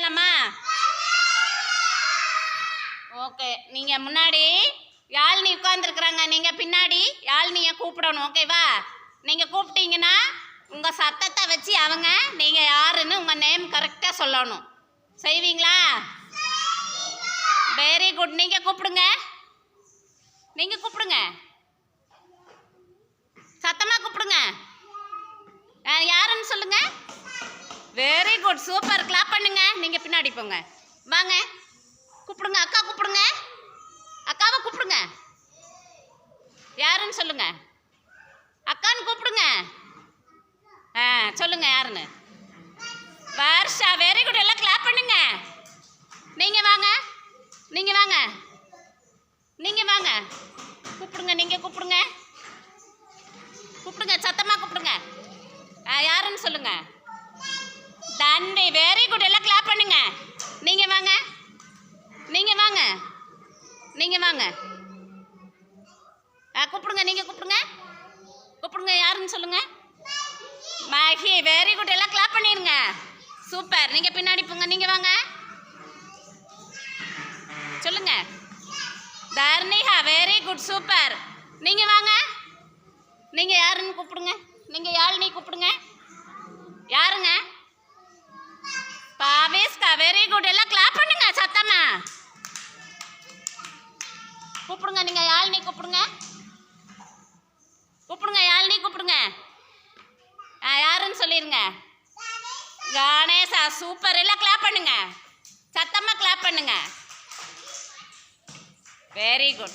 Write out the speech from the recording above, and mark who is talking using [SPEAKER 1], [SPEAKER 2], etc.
[SPEAKER 1] கூப்பிடலாமா? Okay, நீங்கள் முன்னாடி யாழினி உட்காந்துருக்குறாங்க, நீங்கள் பின்னாடி யாழினியை கூப்பிடணும். ஓகேவா? நீங்கள் கூப்பிட்டீங்கன்னா உங்கள் சத்தத்தை வச்சு அவங்க நீங்கள் யாருன்னு உங்கள் நேம் கரெக்டாக சொல்லணும். செய்வீங்களா? Very good. நீங்கள் கூப்பிடுங்க, நீங்கள் கூப்பிடுங்க, சத்தமாக கூப்பிடுங்க. யாருன்னு சொல்லுங்க. Very good, super. கிளாப் பண்ணுங்க. நீங்கள் பின்னாடி போங்க. வாங்க, கூப்பிடுங்க. அக்கா கூப்பிடுங்க, அக்காவை கூப்பிடுங்க. யாருன்னு சொல்லுங்க. அக்கான்னு கூப்பிடுங்க. சொல்லுங்க யாருன்னு. வர்ஷா. Very good. எல்லாம் கிளாப் பண்ணுங்க. நீங்கள் வாங்க, நீங்கள் வாங்க, நீங்கள் வாங்க. கூப்பிடுங்க, நீங்கள் கூப்பிடுங்க, கூப்பிடுங்க, சத்தமாக கூப்பிடுங்க. யாருன்னு சொல்லுங்க. தன்வி. Very good. எல்லாம் கிளாப் பண்ணுங்க. நீங்கள் வாங்க, நீங்கள் வாங்க, நீங்கள் வாங்க. கூப்பிடுங்க, நீங்கள் கூப்பிடுங்க, கூப்பிடுங்க. யாருன்னு சொல்லுங்க. மகி. Very good. எல்லாம் கிளாப் பண்ணிடுங்க. சூப்பர். நீங்கள் பின்னாடி போங்க. நீங்கள் வாங்க, சொல்லுங்க. தர்ணிகா. Very good, super. நீங்கள் வாங்க. நீங்கள் யாருன்னு கூப்பிடுங்க. நீங்கள் யாழினி கூப்பிடுங்க. யாருங்க? பாவேஸ்கா. Very good. எல்லாம் கிளாப் பண்ணுங்க சத்தமா. கூப்பிடுங்க. நீங்கள் யாழினி கூப்பிடுங்க, கூப்பிடுங்க. யாழினி கூப்பிடுங்க. யாருன்னு சொல்லிடுங்க. கணேசா. சூப்பர். எல்லாம் கிளாப் பண்ணுங்க, சத்தமாக கிளாப் பண்ணுங்க. Very good.